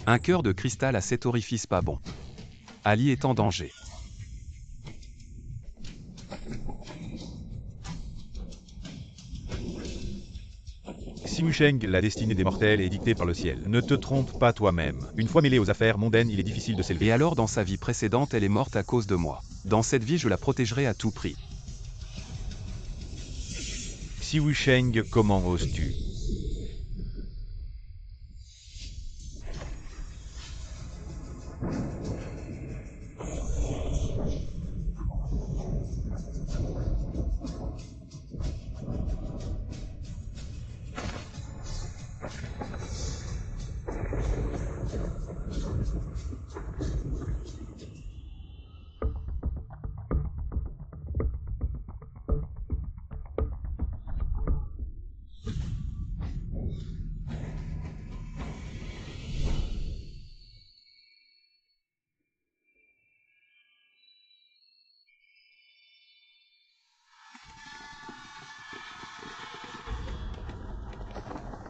Un cœur de cristal à cet orifice pas bon. Ali est en danger. Si Wusheng, la destinée des mortels est dictée par le ciel. Ne te trompe pas toi-même. Une fois mêlée aux affaires mondaines, il est difficile de s'élever. Et alors dans sa vie précédente elle est morte à cause de moi. Dans cette vie je la protégerai à tout prix. Si Wusheng, comment oses-tu?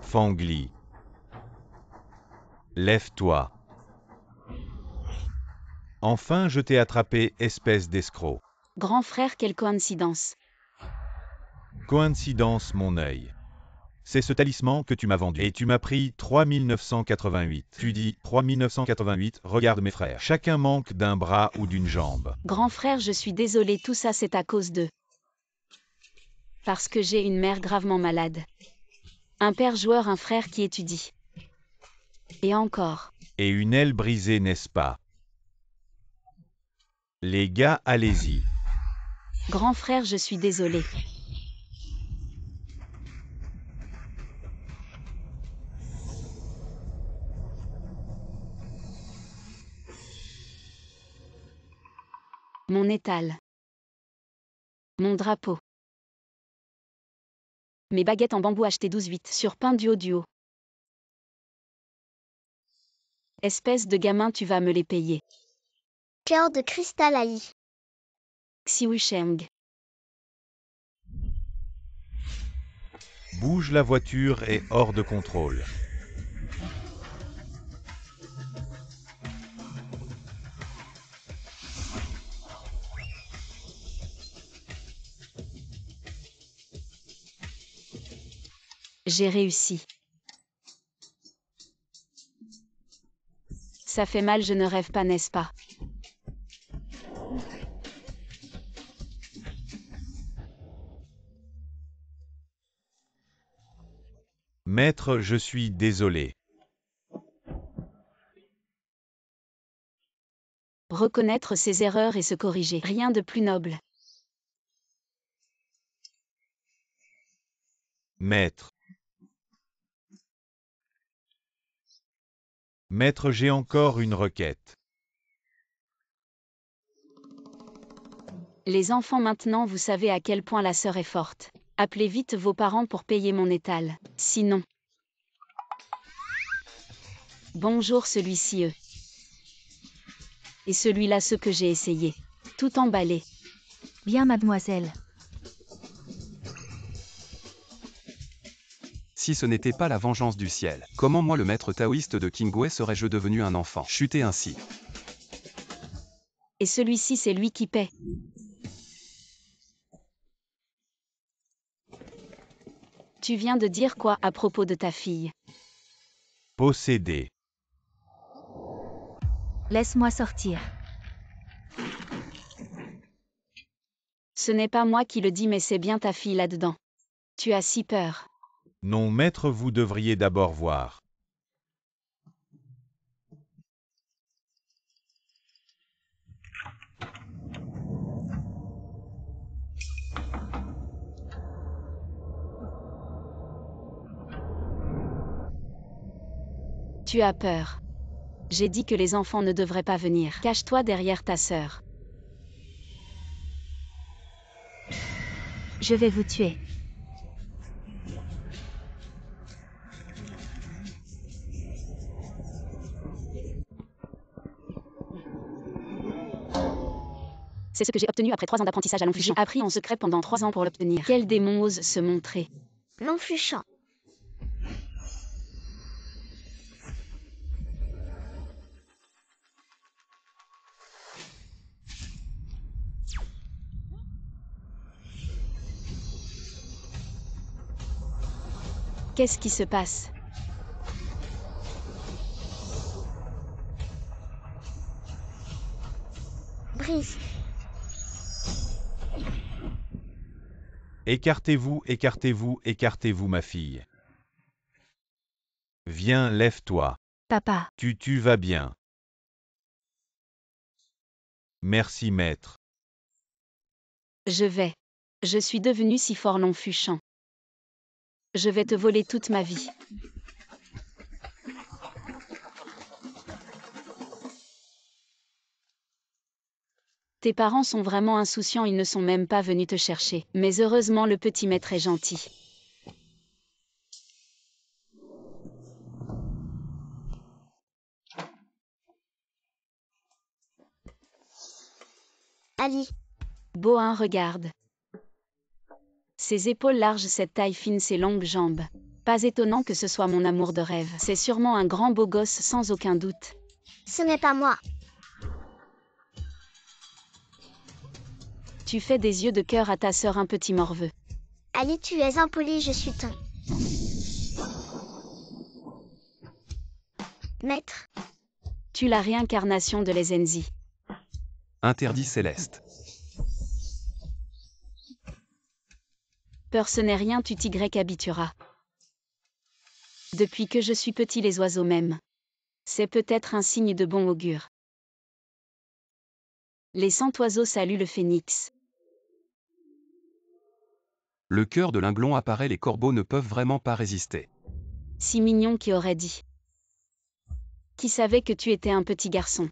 Fangli. Lève-toi. Enfin, je t'ai attrapé, espèce d'escroc. Grand frère, quelle coïncidence. Coïncidence, mon œil. C'est ce talisman que tu m'as vendu. Et tu m'as pris 3988. Tu dis 3988, regarde mes frères. Chacun manque d'un bras ou d'une jambe. Grand frère, je suis désolé, tout ça c'est à cause de... Parce que j'ai une mère gravement malade. Un père joueur, un frère qui étudie. Et encore. Et une aile brisée, n'est-ce pas? Les gars, allez-y. Grand frère, je suis désolé. Mon étal. Mon drapeau. Mes baguettes en bambou achetées 12,8 sur pain duo. Espèce de gamin, tu vas me les payer. Cœur de cristal Ali. Xi Wusheng. Bouge, la voiture est hors de contrôle. J'ai réussi. Ça fait mal, je ne rêve pas, n'est-ce pas? Maître, je suis désolé. Reconnaître ses erreurs et se corriger, rien de plus noble. Maître. Maître, j'ai encore une requête. Les enfants, maintenant vous savez à quel point la sœur est forte. Appelez vite vos parents pour payer mon étal. Sinon... Bonjour, celui-ci eux. Et celui-là, ce que j'ai essayé. Tout emballé. Bien, mademoiselle. Si ce n'était pas la vengeance du ciel, comment moi le maître taoïste de Qingwei serais-je devenu un enfant chuté ainsi? Et celui-ci, c'est lui qui paie. Tu viens de dire quoi à propos de ta fille? Possédé. Laisse-moi sortir. Ce n'est pas moi qui le dis, mais c'est bien ta fille là-dedans. Tu as si peur. Non, maître, vous devriez d'abord voir. Tu as peur. J'ai dit que les enfants ne devraient pas venir. Cache-toi derrière ta sœur. Je vais vous tuer. C'est ce que j'ai obtenu après 3 ans d'apprentissage à Longfuchon. J'ai appris en secret pendant 3 ans pour l'obtenir. Quel démon ose se montrer? Longfuchon. Qu'est-ce qui se passe? Brise. Écartez-vous, écartez-vous, écartez-vous, ma fille. Viens, lève-toi. Papa, Tu vas bien. Merci, maître. Je vais. Je suis devenu si forlon fuchant. Je vais te voler toute ma vie. Tes parents sont vraiment insouciants, ils ne sont même pas venus te chercher. Mais heureusement, le petit maître est gentil. Ali. Beau, hein, regarde. Ses épaules larges, cette taille fine, ses longues jambes. Pas étonnant que ce soit mon amour de rêve. C'est sûrement un grand beau gosse sans aucun doute. Ce n'est pas moi. Tu fais des yeux de cœur à ta sœur, un petit morveux. Ali, tu es impoli, je suis ton maître. Tu la réincarnation de l'Ezenzi. Interdit céleste. Peur, ce n'est rien, tu t'y habitueras. Depuis que je suis petit, les oiseaux m'aiment. C'est peut-être un signe de bon augure. Les 100 oiseaux saluent le phénix. Le cœur de Linglon apparaît, les corbeaux ne peuvent vraiment pas résister. Si mignon, qui aurait dit. Qui savait que tu étais un petit garçon?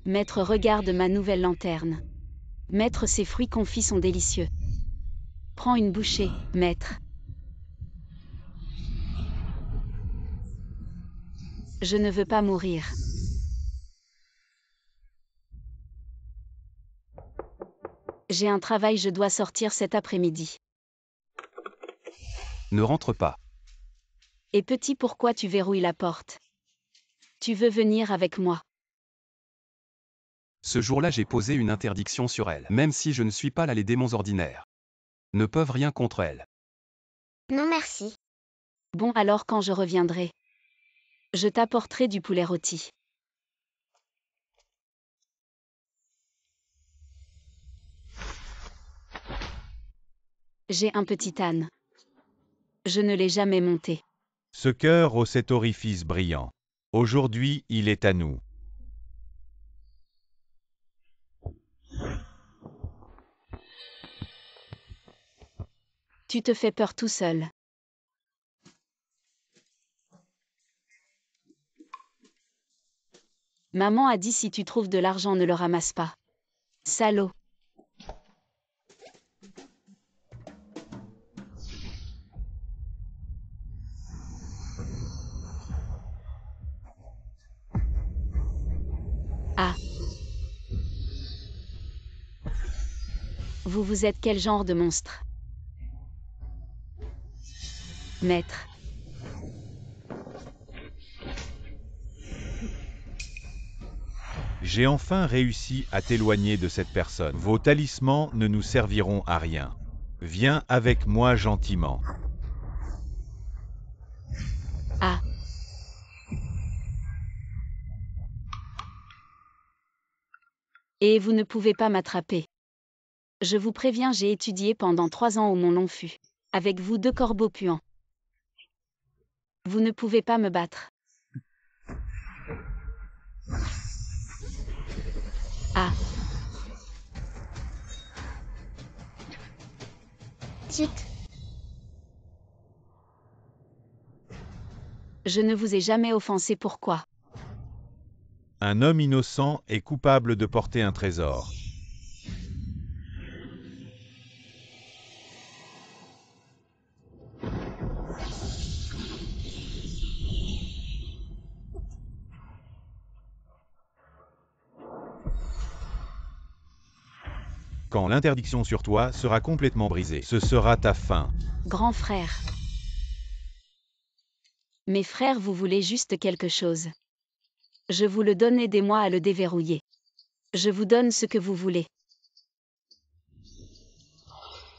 Maître, regarde ma nouvelle lanterne. Maître, ces fruits confits sont délicieux. Prends une bouchée, maître. Je ne veux pas mourir. J'ai un travail, je dois sortir cet après-midi. Ne rentre pas. Et petit, pourquoi tu verrouilles la porte? Tu veux venir avec moi? Ce jour-là, j'ai posé une interdiction sur elle. Même si je ne suis pas là, les démons ordinaires ne peuvent rien contre elle. Non merci. Bon, alors quand je reviendrai, je t'apporterai du poulet rôti. J'ai un petit âne. Je ne l'ai jamais monté. Ce cœur ô cet orifice brillant. Aujourd'hui, il est à nous. Tu te fais peur tout seul. Maman a dit si tu trouves de l'argent, ne le ramasse pas. Salaud. Ah. Vous êtes quel genre de monstre? Maître. J'ai enfin réussi à t'éloigner de cette personne. Vos talismans ne nous serviront à rien. Viens avec moi gentiment. Ah. Et vous ne pouvez pas m'attraper. Je vous préviens, j'ai étudié pendant 3 ans au Mont Longfu. Avec vous 2 corbeaux puants. Vous ne pouvez pas me battre. Ah. Zut. Je ne vous ai jamais offensé, pourquoi? Un homme innocent est coupable de porter un trésor. Quand l'interdiction sur toi sera complètement brisée, ce sera ta fin. Grand frère. Mes frères, vous voulez juste quelque chose. Je vous le donne, aidez-moi à le déverrouiller. Je vous donne ce que vous voulez.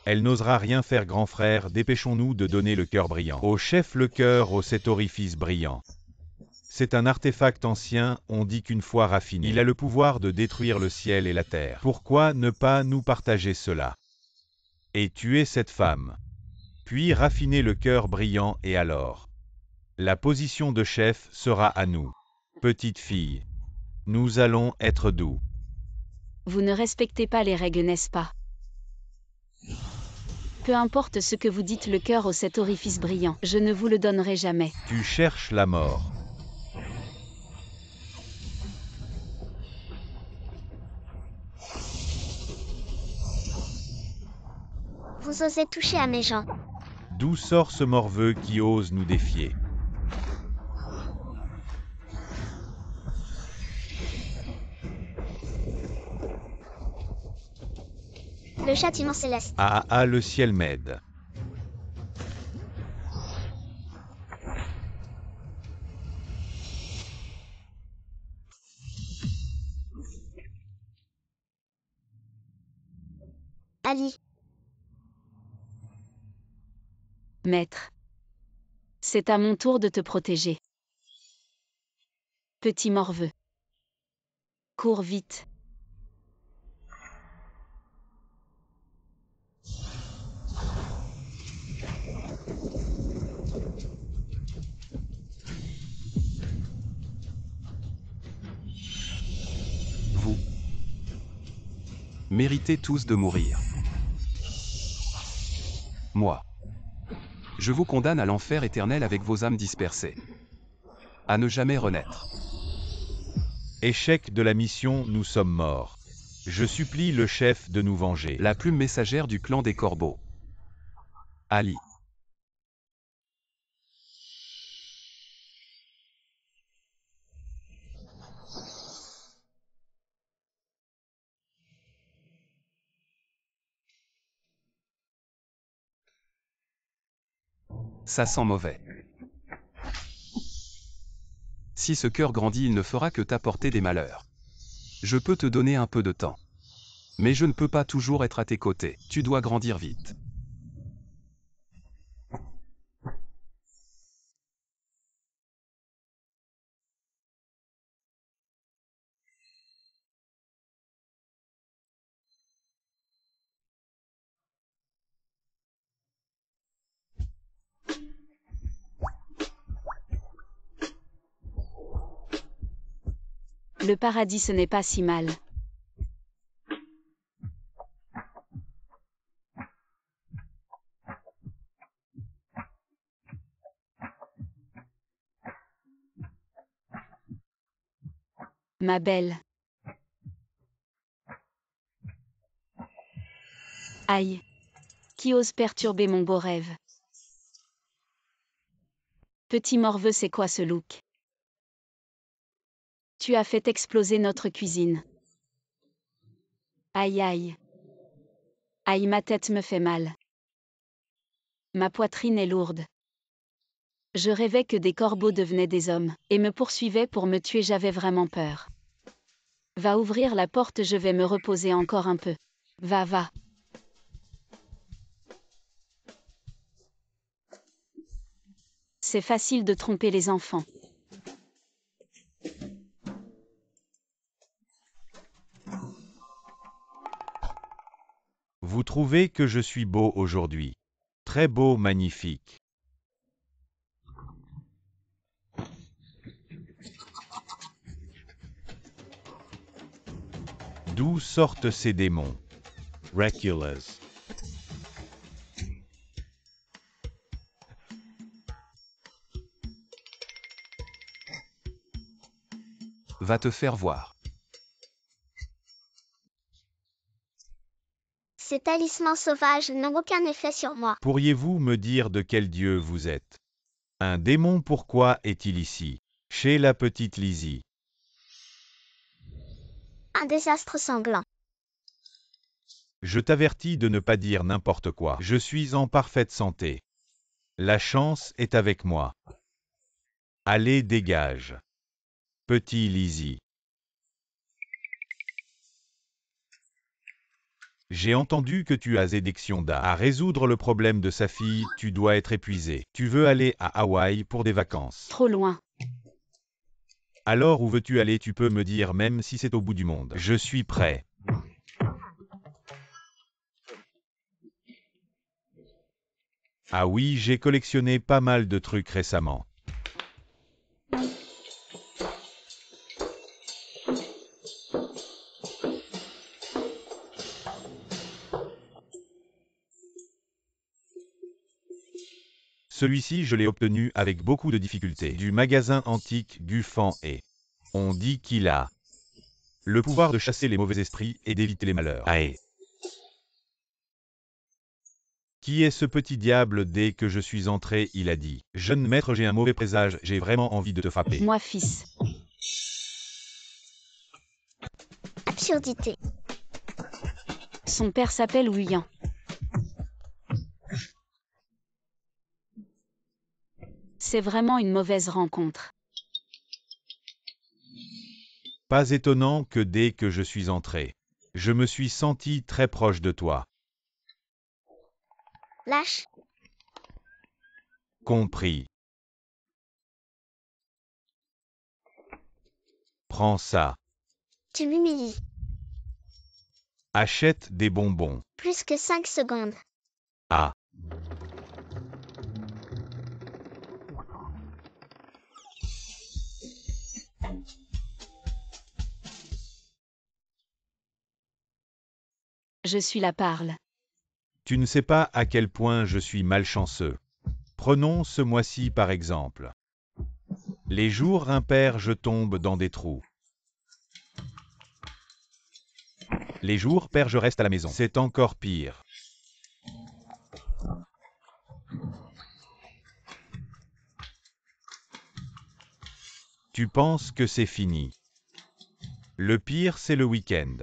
Elle n'osera rien faire, grand frère, dépêchons-nous de donner le cœur brillant. Au chef le cœur, au cet orifice brillant. C'est un artefact ancien, on dit qu'une fois raffiné, il a le pouvoir de détruire le ciel et la terre. Pourquoi ne pas nous partager cela? Et tuer cette femme. Puis raffiner le cœur brillant et alors la position de chef sera à nous. Petite fille, nous allons être doux. Vous ne respectez pas les règles, n'est-ce pas? Peu importe ce que vous dites, le cœur au cet orifice brillant, je ne vous le donnerai jamais. Tu cherches la mort. Vous osez toucher à mes gens. D'où sort ce morveux qui ose nous défier? Le châtiment céleste. Ah, le ciel m'aide. Ali. Maître. C'est à mon tour de te protéger. Petit morveux. Cours vite. Vous méritez tous de mourir. Moi, je vous condamne à l'enfer éternel avec vos âmes dispersées. À ne jamais renaître. Échec de la mission, nous sommes morts. Je supplie le chef de nous venger. La plume messagère du clan des corbeaux. Ali. Ça sent mauvais. Si ce cœur grandit, il ne fera que t'apporter des malheurs. Je peux te donner un peu de temps. Mais je ne peux pas toujours être à tes côtés. Tu dois grandir vite. Le paradis, ce n'est pas si mal. Ma belle. Aïe. Qui ose perturber mon beau rêve? Petit morveux, c'est quoi ce look? Tu as fait exploser notre cuisine. Aïe aïe. Aïe, ma tête me fait mal. Ma poitrine est lourde. Je rêvais que des corbeaux devenaient des hommes, et me poursuivaient pour me tuer, j'avais vraiment peur. Va ouvrir la porte, je vais me reposer encore un peu. Va, va. C'est facile de tromper les enfants. Vous trouvez que je suis beau aujourd'hui? Très beau, magnifique. D'où sortent ces démons? Raculas. Va te faire voir. Ces talismans sauvages n'ont aucun effet sur moi. Pourriez-vous me dire de quel dieu vous êtes? Un démon, pourquoi est-il ici? Chez la petite Lizzie. Un désastre sanglant. Je t'avertis de ne pas dire n'importe quoi. Je suis en parfaite santé. La chance est avec moi. Allez, dégage. Petit Lizzie. J'ai entendu que tu as aidé Xionda à résoudre le problème de sa fille, tu dois être épuisé. Tu veux aller à Hawaï pour des vacances. Trop loin. Alors où veux-tu aller? Tu peux me dire même si c'est au bout du monde. Je suis prêt. Ah oui, j'ai collectionné pas mal de trucs récemment. Celui-ci je l'ai obtenu avec beaucoup de difficultés. Du magasin antique Gufan et on dit qu'il a le pouvoir de chasser les mauvais esprits et d'éviter les malheurs. Aïe. Qui est ce petit diable? Dès que je suis entré, il a dit « Jeune maître, j'ai un mauvais présage, j'ai vraiment envie de te frapper. » Moi, fils. Absurdité. Son père s'appelle Wuyan. C'est vraiment une mauvaise rencontre. Pas étonnant que dès que je suis entré, je me suis senti très proche de toi. Lâche. Compris. Prends ça. Tu m'humilies. Achète des bonbons. Plus que 5 secondes. Ah. Je suis la parle. Tu ne sais pas à quel point je suis malchanceux. Prenons ce mois-ci par exemple. Les jours impairs, je tombe dans des trous. Les jours pairs, je reste à la maison. C'est encore pire. Tu penses que c'est fini. Le pire, c'est le week-end.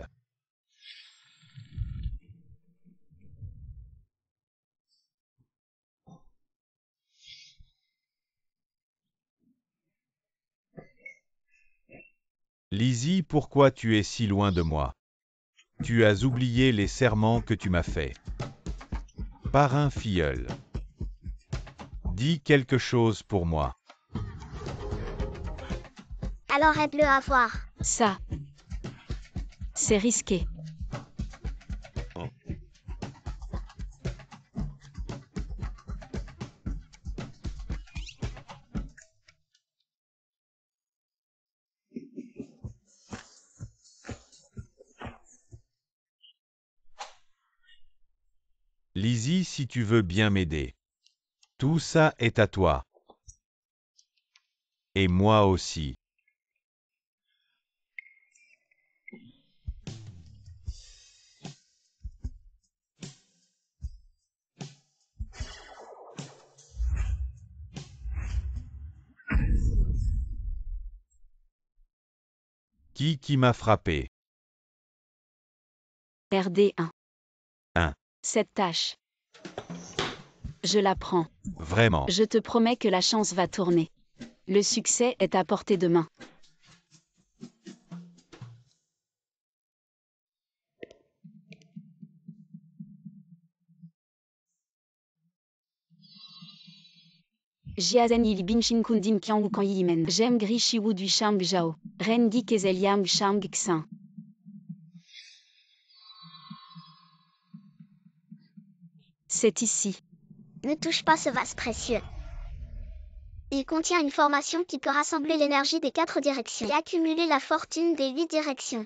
Lizzie, pourquoi tu es si loin de moi? Tu as oublié les serments que tu m'as faits. Parrain filleul. Dis quelque chose pour moi. Alors aide-le à voir. Ça. C'est risqué. Lizzie, si tu veux bien m'aider. Tout ça est à toi. Et moi aussi. Qui m'a frappé? RD1. 1. Cette tâche. Je la prends. Vraiment. Je te promets que la chance va tourner. Le succès est à portée de main. Jiazen il bin shin kundim kiang wu kan yimen. J'aime gri shi wu du shang jao. Ren di kezel yam shang xin. C'est ici. Ne touche pas ce vase précieux. Il contient une formation qui peut rassembler l'énergie des 4 directions et accumuler la fortune des 8 directions.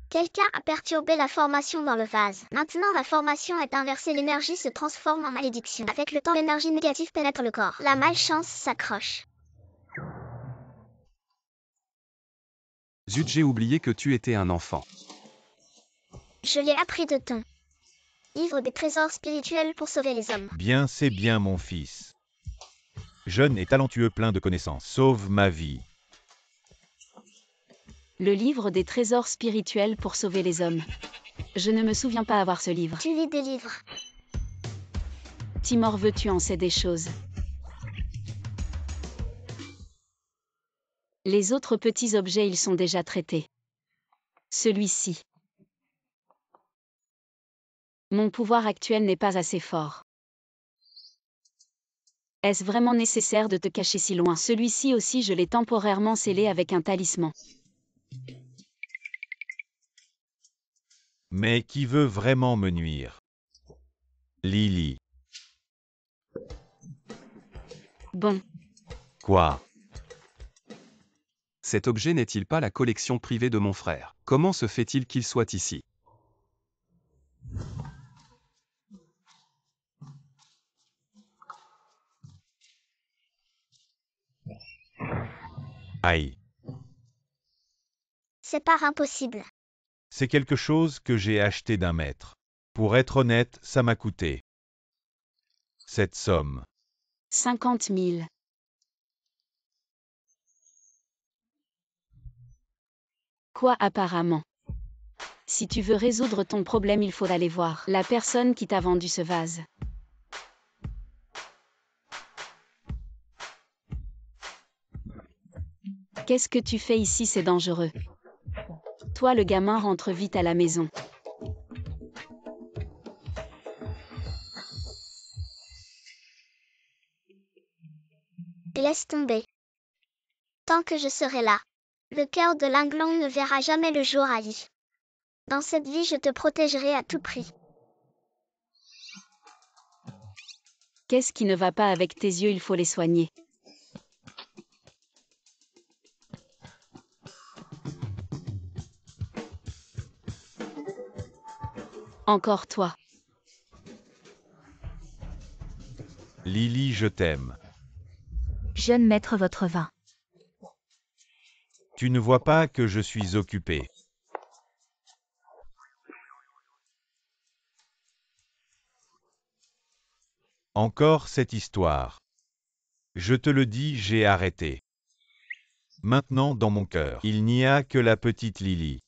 Quelqu'un a perturbé la formation dans le vase. Maintenant la formation est inversée, l'énergie se transforme en malédiction. Avec le temps, l'énergie négative pénètre le corps. La malchance s'accroche. Zut, j'ai oublié que tu étais un enfant. Je l'ai appris de ton livre des trésors spirituels pour sauver les hommes. Bien, c'est bien mon fils. Jeune et talentueux, plein de connaissances. Sauve ma vie. Le livre des trésors spirituels pour sauver les hommes. Je ne me souviens pas avoir ce livre. Tu lis des livres. Timor, veux-tu en sais des choses? Les autres petits objets, ils sont déjà traités. Celui-ci. Mon pouvoir actuel n'est pas assez fort. Est-ce vraiment nécessaire de te cacher si loin? Celui-ci aussi je l'ai temporairement scellé avec un talisman. Mais qui veut vraiment me nuire? Lily. Bon. Quoi? Cet objet n'est-il pas la collection privée de mon frère? Comment se fait-il qu'il soit ici? Aïe. C'est pas impossible. C'est quelque chose que j'ai acheté d'un maître. Pour être honnête, ça m'a coûté cette somme. 50 000. Quoi apparemment? Si tu veux résoudre ton problème, il faut aller voir la personne qui t'a vendu ce vase. Qu'est-ce que tu fais ici? C'est dangereux. Toi le gamin, rentre vite à la maison. Laisse tomber. Tant que je serai là, le cœur de Linglong ne verra jamais le jour, Ali. Dans cette vie, je te protégerai à tout prix. Qu'est-ce qui ne va pas avec tes yeux? Il faut les soigner. Encore toi. Lily, je t'aime. Jeune maître, votre vin. Tu ne vois pas que je suis occupé. Encore cette histoire. Je te le dis, j'ai arrêté. Maintenant dans mon cœur, il n'y a que la petite Lily.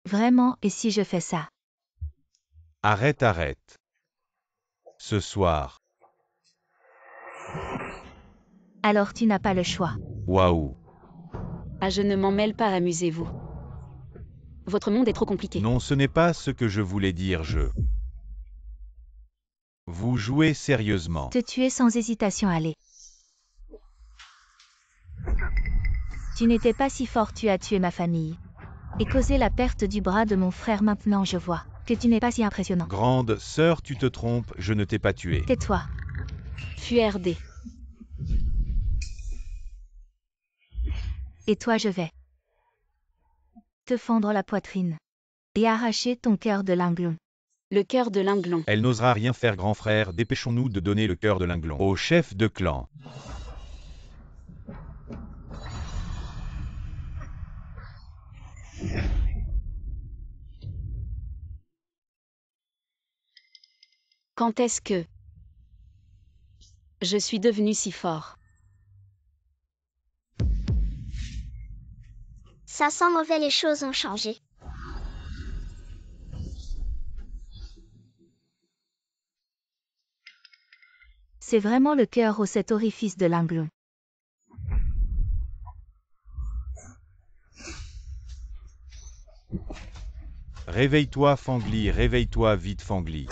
Vraiment, et si je fais ça? Arrête, arrête. Ce soir. Alors tu n'as pas le choix. Waouh. Ah, je ne m'en mêle pas, amusez-vous. Votre monde est trop compliqué. Non, ce n'est pas ce que je voulais dire, Vous jouez sérieusement. Te tuer sans hésitation, allez. Tu n'étais pas si fort, tu as tué ma famille. Et causé la perte du bras de mon frère, maintenant je vois que tu n'es pas si impressionnant. Grande sœur, tu te trompes, je ne t'ai pas tué. Tais-toi. Fuis RD. Et toi je vais te fendre la poitrine et arracher ton cœur de Linglong. Le cœur de Linglong. Elle n'osera rien faire, grand frère, dépêchons-nous de donner le cœur de Linglong au chef de clan. Quand est-ce que je suis devenu si fort? Ça sent mauvais, les choses ont changé. C'est vraiment le cœur ou cet orifice de Linglong. Réveille-toi, Fangli, réveille-toi vite, Fangli.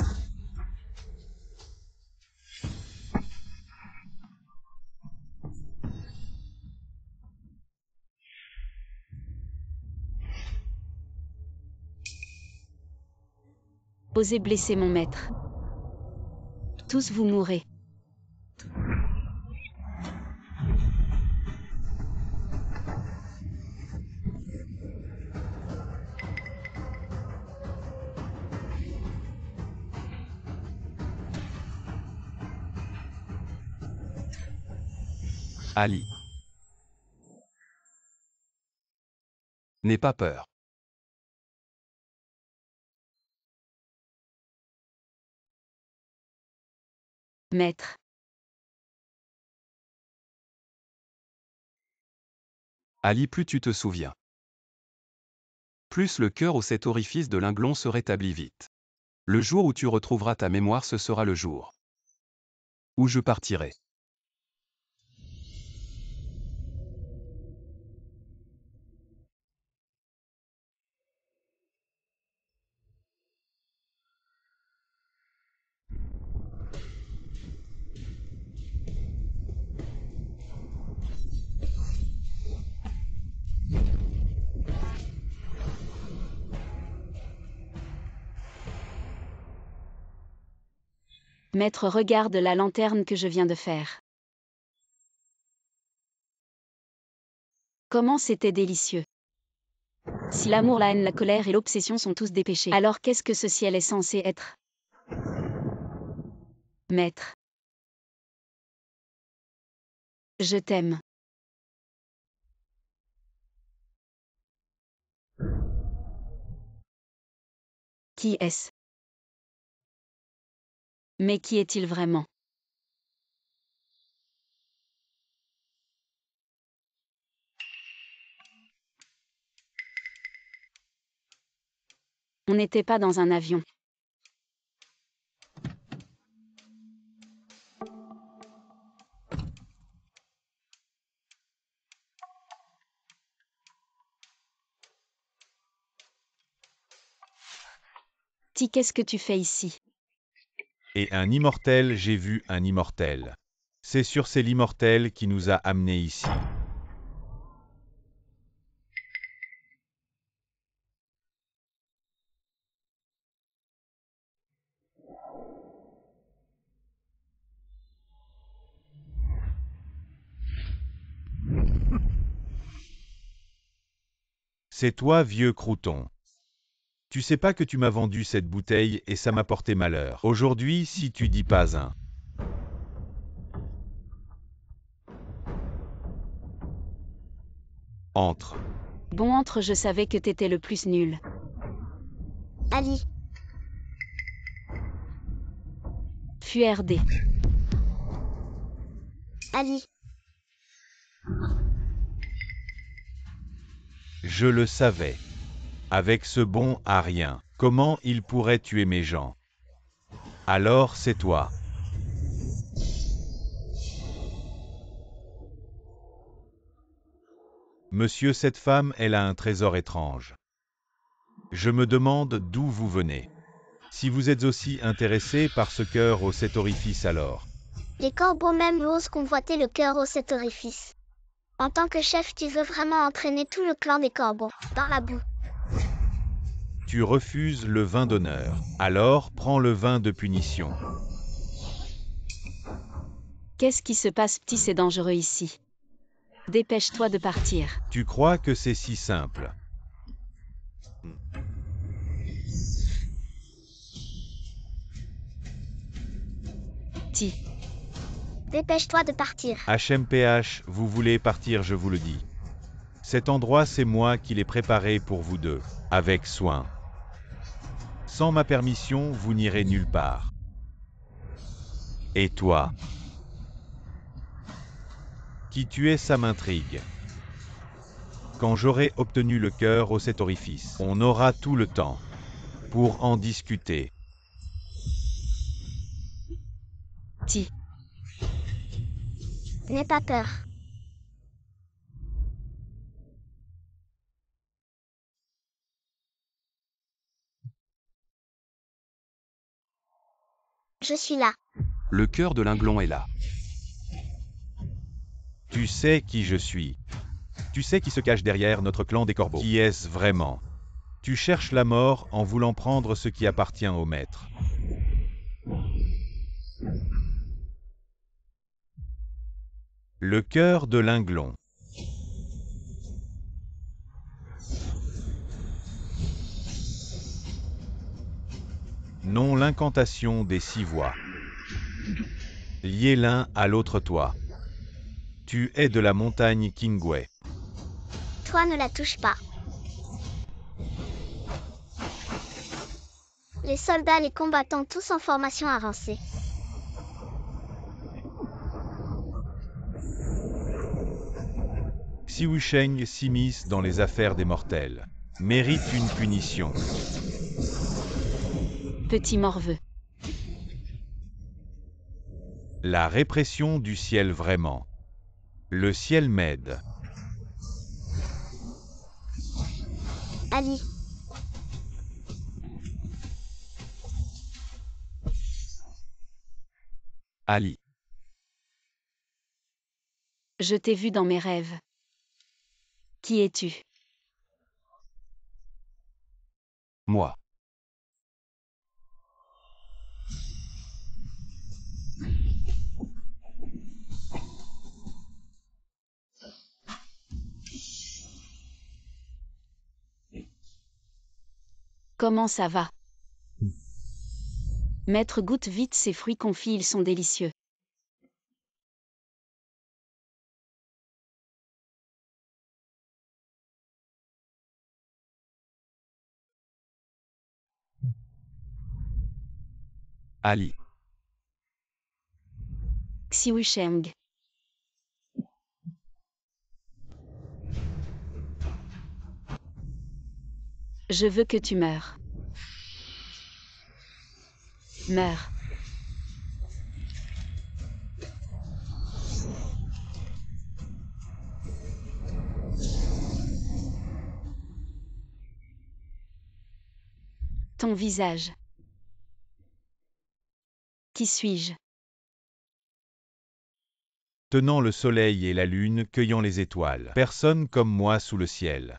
Osez blesser mon maître. Tous vous mourrez. Ali. N'aie pas peur. Maître. Ali, plus tu te souviens, plus le cœur ou cet orifice de Linglong se rétablit vite. Le jour où tu retrouveras ta mémoire, ce sera le jour où je partirai. Maître, regarde la lanterne que je viens de faire. Comment c'était délicieux. Si l'amour, la haine, la colère et l'obsession sont tous des péchés, alors qu'est-ce que ce ciel est censé être? Maître. Je t'aime. Qui est-ce? Mais qui est-il vraiment? On n'était pas dans un avion. Qu'est-ce que tu fais ici? Et un immortel, j'ai vu un immortel. C'est sûr, c'est l'immortel qui nous a amenés ici. C'est toi, vieux crouton. Tu sais pas que tu m'as vendu cette bouteille et ça m'a porté malheur. Aujourd'hui, si tu dis pas un. Entre. Bon, entre, je savais que t'étais le plus nul. Ali. FURD. Ali. Je le savais. Avec ce bon à rien, comment il pourrait tuer mes gens? Alors c'est toi. Monsieur, cette femme, elle a un trésor étrange. Je me demande d'où vous venez. Si vous êtes aussi intéressé par ce cœur au cet orifice alors. Les corbeaux même osent convoiter le cœur au cet orifice. En tant que chef, tu veux vraiment entraîner tout le clan des corbeaux dans la boue. Tu refuses le vin d'honneur. Alors prends le vin de punition. Qu'est-ce qui se passe, petit? C'est dangereux ici. Dépêche-toi de partir. Tu crois que c'est si simple? Dépêche-toi de partir. HMPH, vous voulez partir, je vous le dis. Cet endroit, c'est moi qui l'ai préparé pour vous deux, avec soin. Sans ma permission, vous n'irez nulle part. Et toi? Qui tu es, ça m'intrigue. Quand j'aurai obtenu le cœur au cet orifice, on aura tout le temps pour en discuter. N'aie pas peur. Je suis là. Le cœur de Linglon est là. Tu sais qui je suis. Tu sais qui se cache derrière notre clan des corbeaux. Qui est-ce vraiment? Tu cherches la mort en voulant prendre ce qui appartient au maître. Le cœur de Linglon. Non, l'incantation des 6 voix. Liés l'un à l'autre toi. Tu es de la montagne Kingway. Toi ne la touche pas. Les soldats, les combattants, tous en formation avancée. Si Wusheng s'immisce dans les affaires des mortels, mérite une punition. Petit morveux. La répression du ciel vraiment. Le ciel m'aide. Ali. Ali. Je t'ai vu dans mes rêves. Qui es-tu? Moi. Comment ça va? Maître, goûte vite ces fruits confits, ils sont délicieux. Ali. Xiusheng. Je veux que tu meures. Meurs. Ton visage. Qui suis-je? Tenant le soleil et la lune, cueillant les étoiles. Personne comme moi sous le ciel.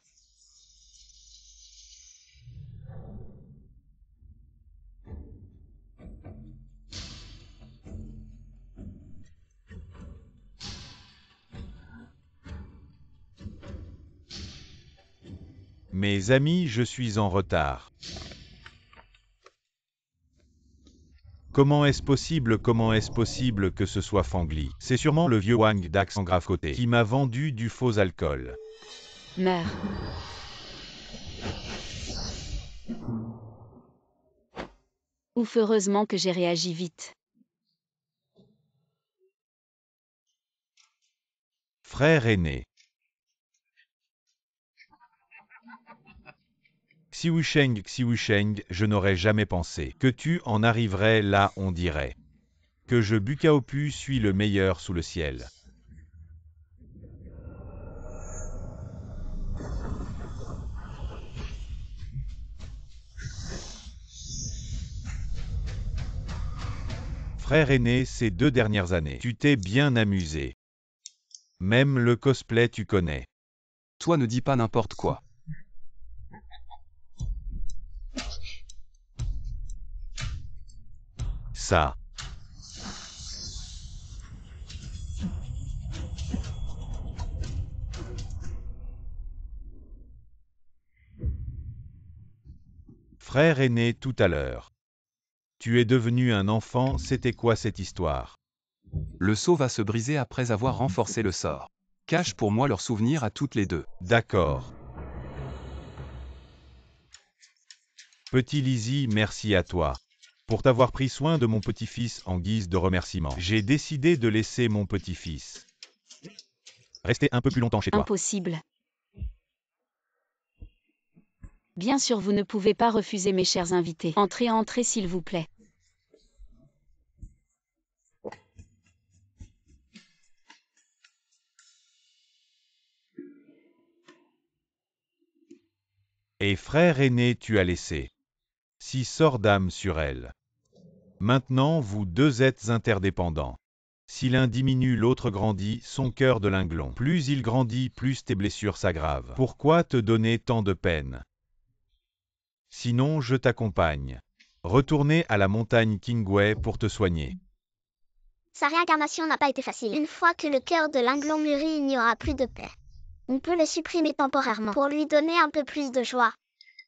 Mes amis, je suis en retard. Comment est-ce possible que ce soit Fangli? C'est sûrement le vieux Wang d'accent grave côté qui m'a vendu du faux alcool. Meurs. Ouf, heureusement que j'ai réagi vite. Frère aîné. Xiusheng, je n'aurais jamais pensé que tu en arriverais là, on dirait. Que je Bukaopu suis le meilleur sous le ciel. Frère aîné, ces 2 dernières années, tu t'es bien amusé. Même le cosplay tu connais. Toi ne dis pas n'importe quoi. Ça. Frère aîné tout à l'heure. Tu es devenu un enfant, c'était quoi cette histoire? Le seau va se briser après avoir renforcé le sort. Cache pour moi leurs souvenirs à toutes les deux. D'accord. Petit Lizzie, merci à toi. Pour t'avoir pris soin de mon petit-fils en guise de remerciement. J'ai décidé de laisser mon petit-fils rester un peu plus longtemps chez toi. Impossible. Bien sûr, vous ne pouvez pas refuser, mes chers invités. Entrez s'il vous plaît. Et frère aîné, tu as laissé 6 sorts d'âme sur elle. Maintenant, vous 2 êtes interdépendants. Si l'un diminue, l'autre grandit, son cœur de linglon. Plus il grandit, plus tes blessures s'aggravent. Pourquoi te donner tant de peine? Sinon, je t'accompagne. Retournez à la montagne Kingwei pour te soigner. Sa réincarnation n'a pas été facile. Une fois que le cœur de Linglong mûrit, il n'y aura plus de paix. On peut le supprimer temporairement pour lui donner un peu plus de joie.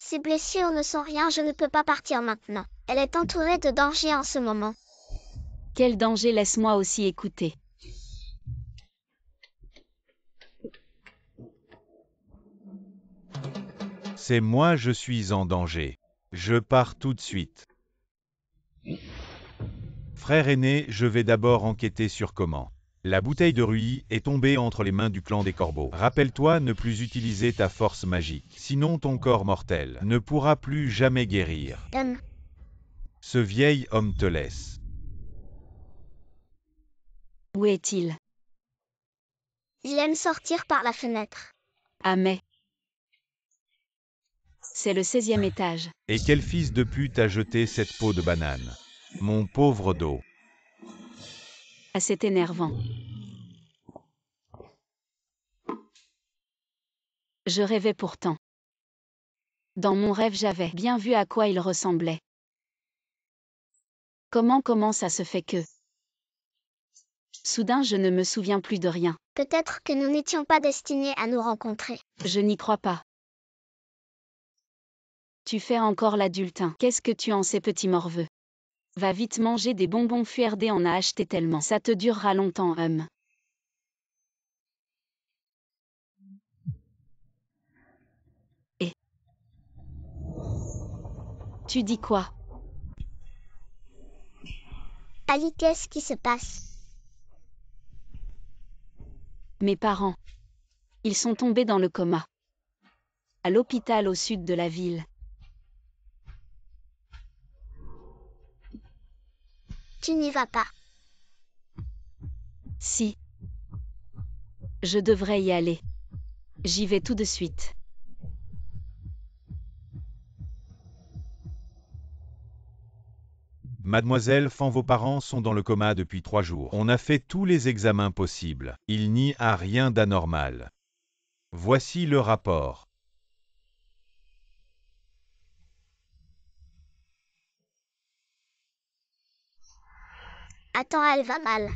Ses blessures ne sont rien, je ne peux pas partir maintenant. Elle est entourée de dangers en ce moment. Quel danger, laisse-moi aussi écouter. C'est moi, je suis en danger. Je pars tout de suite. Frère aîné, je vais d'abord enquêter sur comment la bouteille de Rui est tombée entre les mains du clan des corbeaux. Rappelle-toi ne plus utiliser ta force magique, sinon ton corps mortel ne pourra plus jamais guérir. Ce vieil homme te laisse. Où est-il? Il aime sortir par la fenêtre. Ah mais... C'est le 16e étage. Et quel fils de pute a jeté cette peau de banane? Mon pauvre dos. Ah, c'est énervant. Je rêvais pourtant. Dans mon rêve, j'avais bien vu à quoi il ressemblait. Comment ça se fait que... Soudain, je ne me souviens plus de rien. Peut-être que nous n'étions pas destinés à nous rencontrer. Je n'y crois pas. Tu fais encore l'adultin. Qu'est-ce que tu en sais, petit morveux? Va vite manger des bonbons FURD, on a acheté tellement. Ça te durera longtemps, Et tu dis quoi? Ali, qu'est-ce qui se passe? Mes parents. Ils sont tombés dans le coma. À l'hôpital au sud de la ville. Tu n'y vas pas. Si. Je devrais y aller. J'y vais tout de suite. Mademoiselle Fan, vos parents sont dans le coma depuis 3 jours. On a fait tous les examens possibles. Il n'y a rien d'anormal. Voici le rapport. Attends, elle va mal.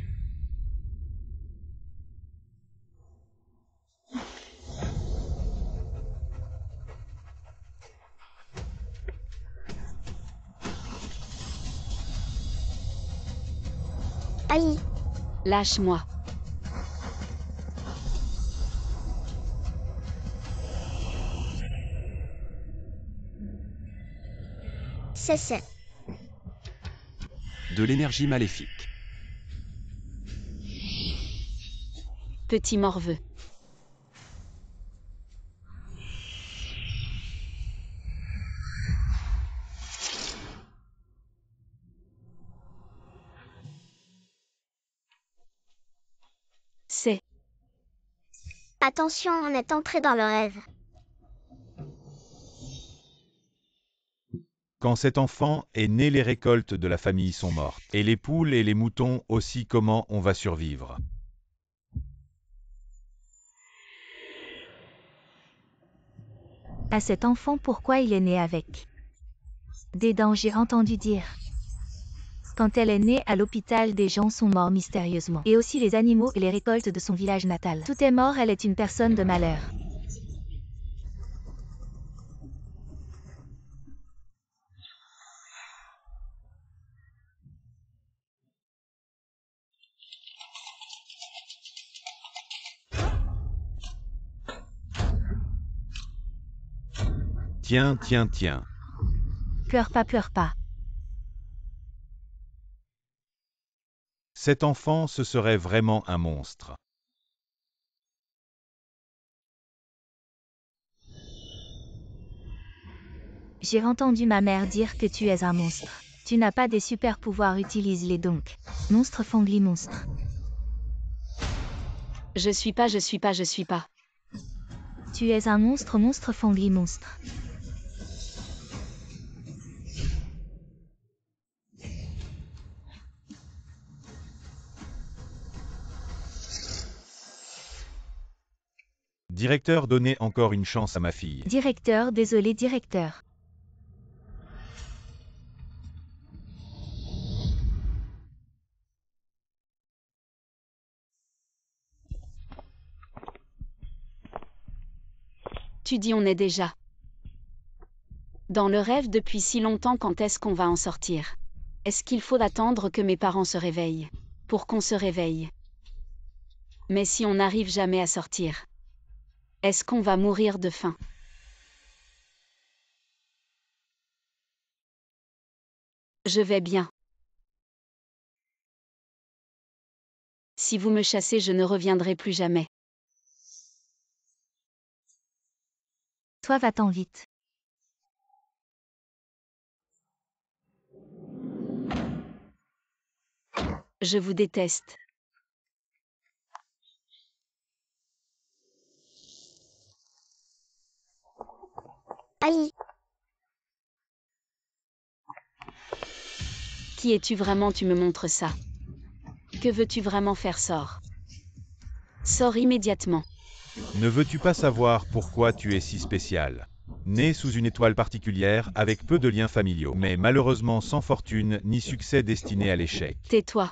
Ali, Lâche-moi. c'est. De l'énergie maléfique. Petit morveux. C'est. Attention, on est entré dans le rêve. Quand cet enfant est né, les récoltes de la famille sont mortes. Et les poules et les moutons aussi, comment on va survivre? À cet enfant, pourquoi il est né avec des dents, j'ai entendu dire. Quand elle est née à l'hôpital, des gens sont morts mystérieusement. Et aussi les animaux et les récoltes de son village natal. Tout est mort, elle est une personne de malheur. Tiens, tiens, tiens. Pleure pas, pleure pas. Cet enfant, ce serait vraiment un monstre. J'ai entendu ma mère dire que tu es un monstre. Tu n'as pas des super pouvoirs, utilise-les donc. Monstre Fongli monstre. Je suis pas. Tu es un monstre, monstre Fongli monstre. Directeur, donnez encore une chance à ma fille. Directeur, désolé directeur. Tu dis on est déjà dans le rêve depuis si longtemps, quand est-ce qu'on va en sortir? Est-ce qu'il faut attendre que mes parents se réveillent pour qu'on se réveille? Mais si on n'arrive jamais à sortir, est-ce qu'on va mourir de faim? Je vais bien. Si vous me chassez, je ne reviendrai plus jamais. Toi, va-t'en vite. Je vous déteste. Ali, Qui es-tu vraiment? Tu me montres ça. Que veux-tu vraiment faire? Sors. Sors immédiatement. Ne veux-tu pas savoir pourquoi tu es si spécial? Né sous une étoile particulière, avec peu de liens familiaux, mais malheureusement sans fortune ni succès, destiné à l'échec. Tais-toi.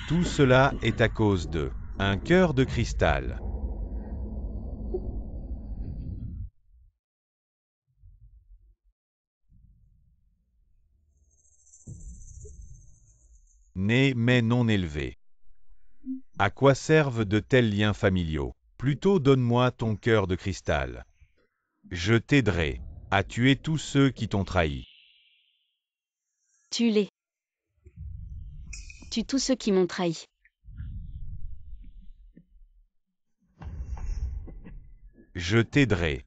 Tout cela est à cause de un cœur de cristal. Nés mais non élevés. À quoi servent de tels liens familiaux? Plutôt donne-moi ton cœur de cristal. Je t'aiderai à tuer tous ceux qui t'ont trahi. Tue-les. Tue tous ceux qui m'ont trahi. Je t'aiderai.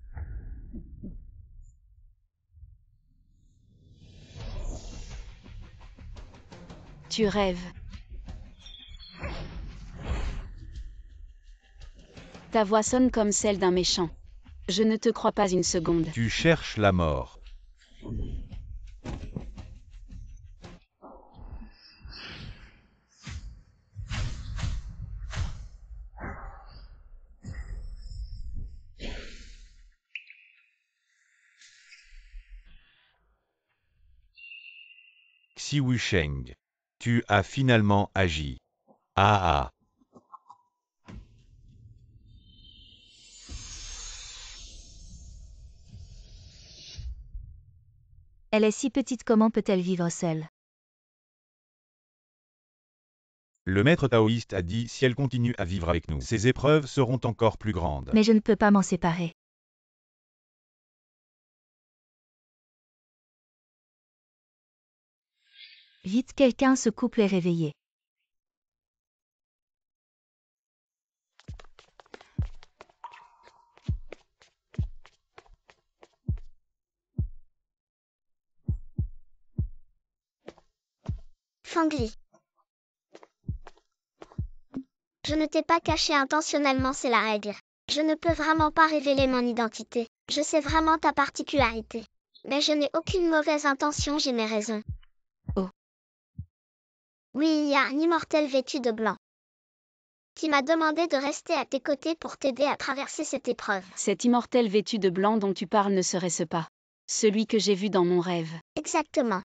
Tu rêves. Ta voix sonne comme celle d'un méchant. Je ne te crois pas une seconde. Tu cherches la mort. Xiwu Sheng. Tu as finalement agi. Ah ah. Elle est si petite, comment peut-elle vivre seule? Le maître taoïste a dit si elle continue à vivre avec nous, ses épreuves seront encore plus grandes. Mais je ne peux pas m'en séparer. Vite, quelqu'un, ce couple est réveillé. Fangli. Je ne t'ai pas caché intentionnellement, c'est la règle. Je ne peux vraiment pas révéler mon identité. Je sais vraiment ta particularité. Mais je n'ai aucune mauvaise intention, j'ai mes raisons. Oh. Oui, il y a un immortel vêtu de blanc qui m'a demandé de rester à tes côtés pour t'aider à traverser cette épreuve. Cet immortel vêtu de blanc dont tu parles ne serait-ce pas celui que j'ai vu dans mon rêve? Exactement.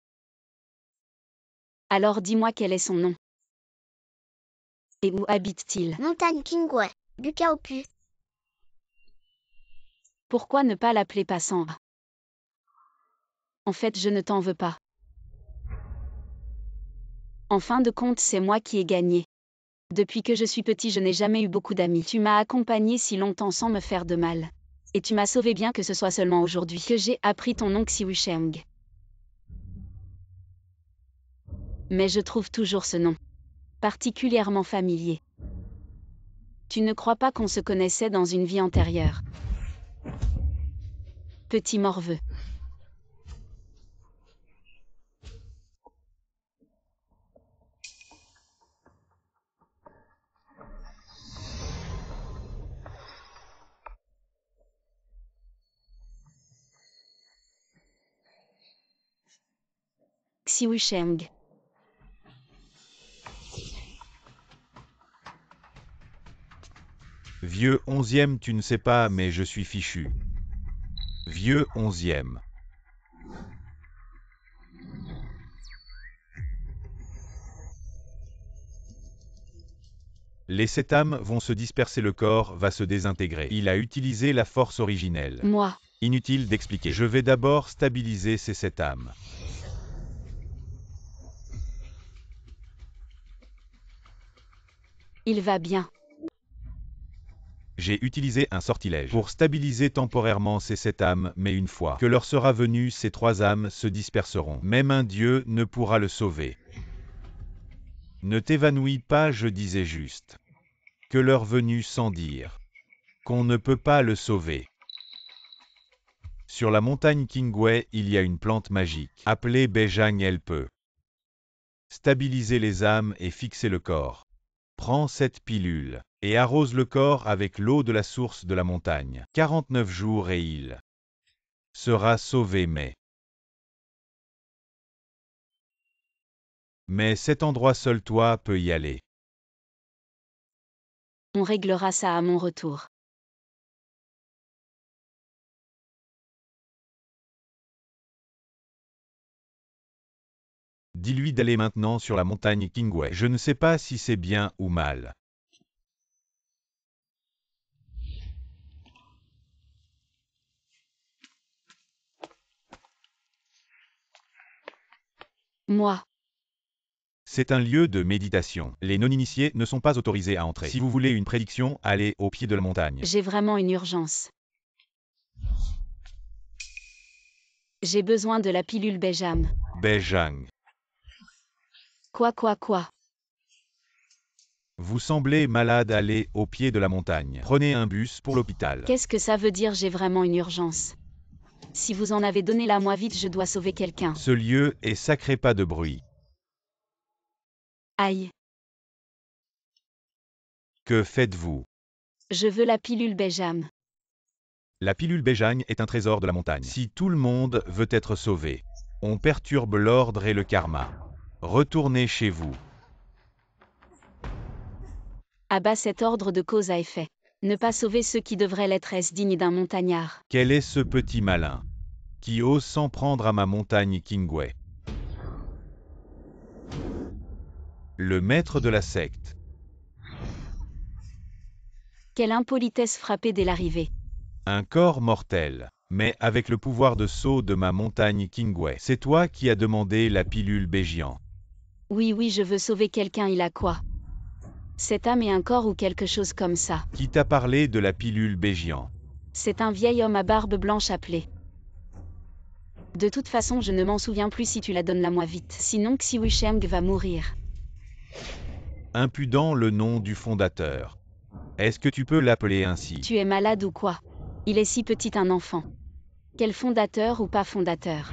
Alors dis-moi quel est son nom. Et où habite-t-il? Montagne Kingway, Bukaopu. Pourquoi ne pas l'appeler Passant? En fait, je ne t'en veux pas. En fin de compte, c'est moi qui ai gagné. Depuis que je suis petit, je n'ai jamais eu beaucoup d'amis. Tu m'as accompagné si longtemps sans me faire de mal. Et tu m'as sauvé, bien que ce soit seulement aujourd'hui que j'ai appris ton nom Xiwu Sheng. Mais je trouve toujours ce nom particulièrement familier. Tu ne crois pas qu'on se connaissait dans une vie antérieure? Petit morveux. Xiwu Sheng. Vieux 11e, tu ne sais pas, mais je suis fichu. Vieux 11e. Les 7 âmes vont se disperser, le corps va se désintégrer. Il a utilisé la force originelle. Moi. Inutile d'expliquer. Je vais d'abord stabiliser ces 7 âmes. Il va bien. J'ai utilisé un sortilège pour stabiliser temporairement ces 7 âmes, mais une fois que l'heure sera venue, ces 3 âmes se disperseront. Même un dieu ne pourra le sauver. Ne t'évanouis pas, je disais juste que l'heure venue sans dire qu'on ne peut pas le sauver. Sur la montagne Kingway, il y a une plante magique appelée Bejang. Elle peut stabiliser les âmes et fixer le corps. Prends cette pilule et arrose le corps avec l'eau de la source de la montagne. 49 jours et il sera sauvé, mais cet endroit seul toi peux y aller. On réglera ça à mon retour. Dis-lui d'aller maintenant sur la montagne Kingway. Je ne sais pas si c'est bien ou mal. Moi. C'est un lieu de méditation. Les non-initiés ne sont pas autorisés à entrer. Si vous voulez une prédiction, allez au pied de la montagne. J'ai vraiment une urgence. J'ai besoin de la pilule Bejam. Bejang. Quoi? Vous semblez malade, allez au pied de la montagne. Prenez un bus pour l'hôpital. Qu'est-ce que ça veut dire j'ai vraiment une urgence? Si vous en avez donné là, moi vite, je dois sauver quelqu'un. Ce lieu est sacré, pas de bruit. Aïe. Que faites-vous? Je veux la pilule Bejam. La pilule Bejang est un trésor de la montagne. Si tout le monde veut être sauvé, on perturbe l'ordre et le karma. Retournez chez vous. Abat cet ordre de cause à effet. Ne pas sauver ceux qui devraient l'être, est-ce digne d'un montagnard? Quel est ce petit malin qui ose s'en prendre à ma montagne Kingway? Le maître de la secte. Quelle impolitesse frappée dès l'arrivée. Un corps mortel, mais avec le pouvoir de sceau de ma montagne Kingway. C'est toi qui as demandé la pilule Béjian. Oui, je veux sauver quelqu'un, il a quoi? Cette âme et un corps ou quelque chose comme ça. Qui t'a parlé de la pilule Béjian? C'est un vieil homme à barbe blanche appelé. De toute façon, je ne m'en souviens plus, si tu la donnes là moi vite. Sinon Xiwisheng va mourir. Impudent, le nom du fondateur. Est-ce que tu peux l'appeler ainsi? Tu es malade ou quoi? Il est si petit un enfant. Quel fondateur ou pas fondateur?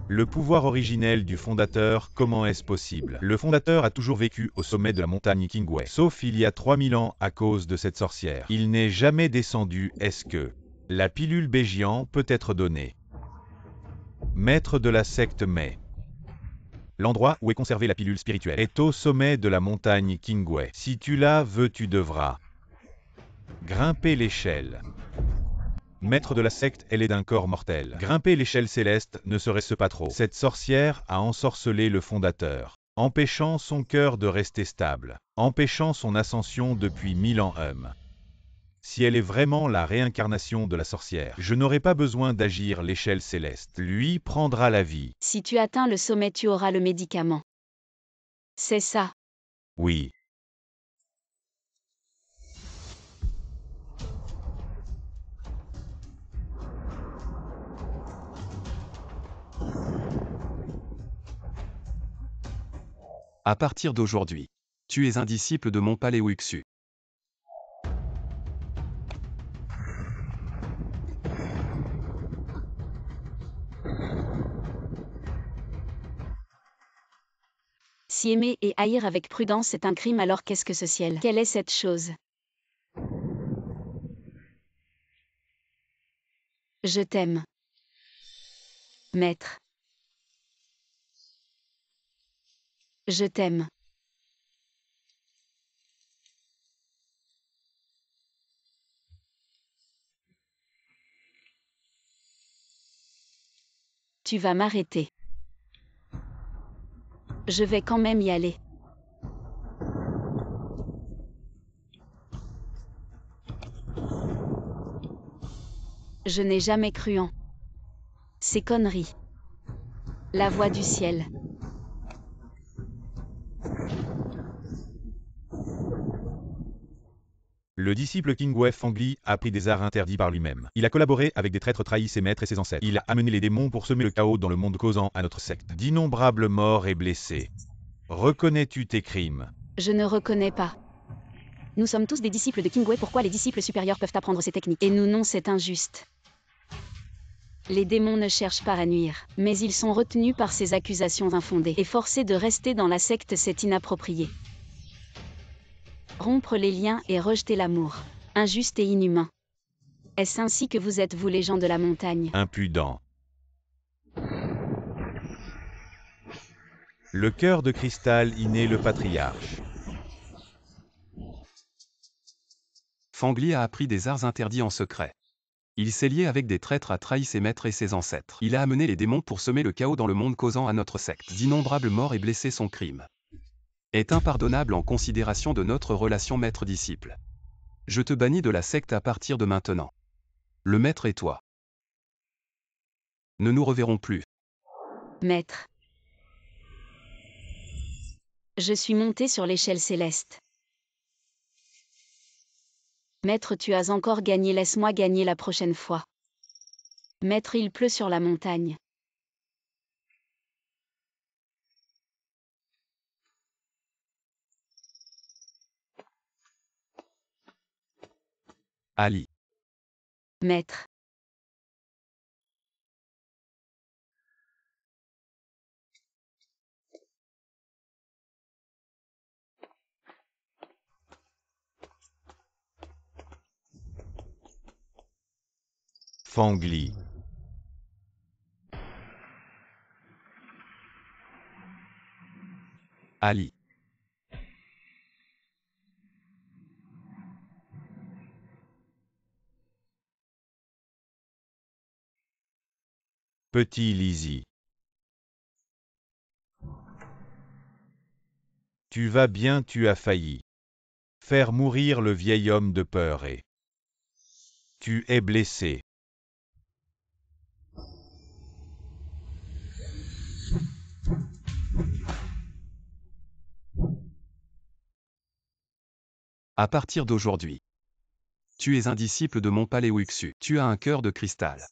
Le pouvoir originel du fondateur, comment est-ce possible? Le fondateur a toujours vécu au sommet de la montagne Kingway, sauf il y a 3000 ans à cause de cette sorcière. Il n'est jamais descendu. Est-ce que la pilule Béjian peut être donnée? Maître de la secte, mais l'endroit où est conservée la pilule spirituelle est au sommet de la montagne Kingway. Si tu la veux, tu devras grimper l'échelle. Maître de la secte, elle est d'un corps mortel. Grimper l'échelle céleste, ne serait-ce pas trop? Cette sorcière a ensorcelé le fondateur, empêchant son cœur de rester stable, empêchant son ascension depuis 1000 ans. Si elle est vraiment la réincarnation de la sorcière, je n'aurai pas besoin d'agir, l'échelle céleste lui prendra la vie. Si tu atteins le sommet, tu auras le médicament. C'est ça. Oui. À partir d'aujourd'hui, tu es un disciple de mon palais Wuxu. Si aimer et haïr avec prudence est un crime, alors qu'est-ce que ce ciel? Quelle est cette chose? Je t'aime. Maître. Je t'aime. Tu vas m'arrêter. Je vais quand même y aller. Je n'ai jamais cru en ces conneries. La voix du ciel. Le disciple Kingway Fangli a appris des arts interdits par lui-même. Il a collaboré avec des traîtres, trahi ses maîtres et ses ancêtres. Il a amené les démons pour semer le chaos dans le monde, causant à notre secte d'innombrables morts et blessés. Reconnais-tu tes crimes? Je ne reconnais pas. Nous sommes tous des disciples de Kingway, pourquoi les disciples supérieurs peuvent apprendre ces techniques? Et nous non, c'est injuste. Les démons ne cherchent pas à nuire, mais ils sont retenus par ces accusations infondées. Et forcés de rester dans la secte, c'est inapproprié. Rompre les liens et rejeter l'amour. Injuste et inhumain. Est-ce ainsi que vous êtes, vous les gens de la montagne? Impudent. Le cœur de cristal inné, le patriarche. Fangli a appris des arts interdits en secret. Il s'est lié avec des traîtres, a trahi ses maîtres et ses ancêtres. Il a amené les démons pour semer le chaos dans le monde, causant à notre secte d'innombrables morts et blessés. Son crime est impardonnable en considération de notre relation maître-disciple. Je te bannis de la secte à partir de maintenant. Le maître et toi ne nous reverrons plus. Maître. Je suis monté sur l'échelle céleste. Maître, tu as encore gagné, laisse-moi gagner la prochaine fois. Maître, il pleut sur la montagne. Ali. Maître. Fangli. Ali. Petit Lizzy. Tu vas bien, tu as failli faire mourir le vieil homme de peur et tu es blessé. À partir d'aujourd'hui, tu es un disciple de mon Paléouxu. Tu as un cœur de cristal.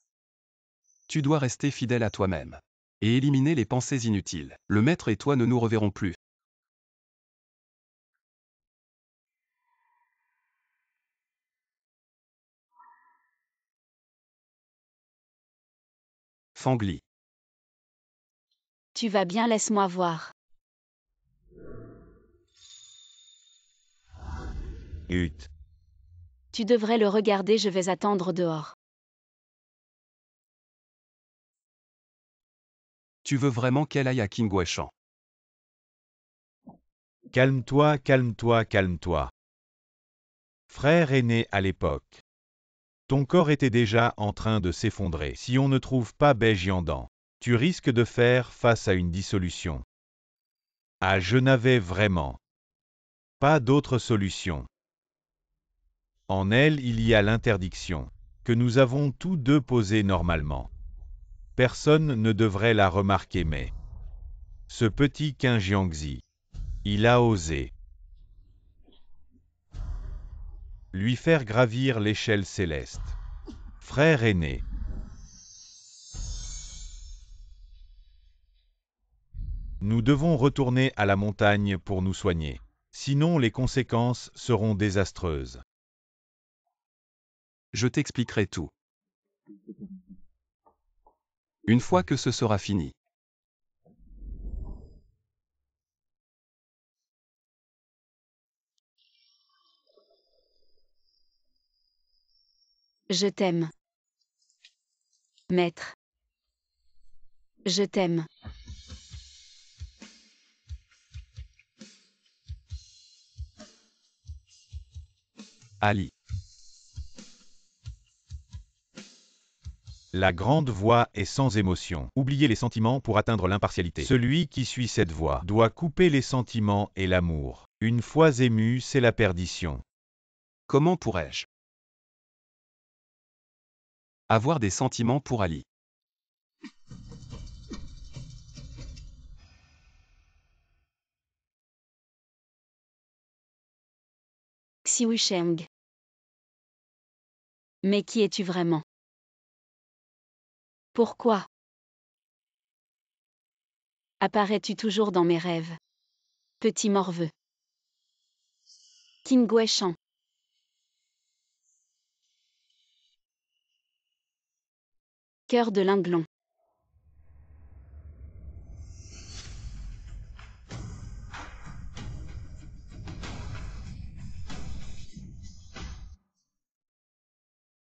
Tu dois rester fidèle à toi-même et éliminer les pensées inutiles. Le maître et toi ne nous reverrons plus. Fangli. Tu vas bien, laisse-moi voir. Ut. Tu devrais le regarder, je vais attendre dehors. Tu veux vraiment qu'elle aille à Kingweshan? Calme-toi, calme-toi, calme-toi. Frère aîné à l'époque. Ton corps était déjà en train de s'effondrer. Si on ne trouve pas Beijiandan, tu risques de faire face à une dissolution. Ah, je n'avais vraiment pas d'autre solution. En elle, il y a l'interdiction, que nous avons tous deux posée normalement. Personne ne devrait la remarquer, mais ce petit Qin-Jiangzi, il a osé lui faire gravir l'échelle céleste. Frère aîné. Nous devons retourner à la montagne pour nous soigner. Sinon, les conséquences seront désastreuses. Je t'expliquerai tout. Une fois que ce sera fini. Je t'aime. Maître. Je t'aime. Ali. La grande voie est sans émotion. Oubliez les sentiments pour atteindre l'impartialité. Celui qui suit cette voie doit couper les sentiments et l'amour. Une fois ému, c'est la perdition. Comment pourrais-je avoir des sentiments pour Ali? Xiu Sheng. Mais qui es-tu vraiment? Pourquoi apparais-tu toujours dans mes rêves? Petit morveux. Kingweshan. Cœur de linglon.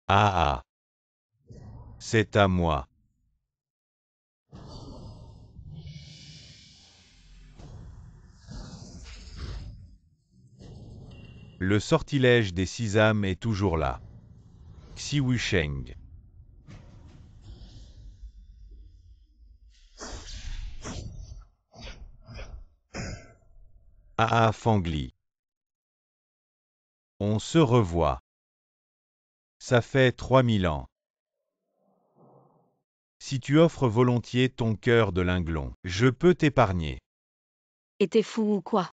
Ah ah. C'est à moi. Le sortilège des 6 âmes est toujours là. Xiu Sheng. Ah ah, Fangli. On se revoit. Ça fait 3000 ans. Si tu offres volontiers ton cœur de linglon, je peux t'épargner. Et t'es fou ou quoi?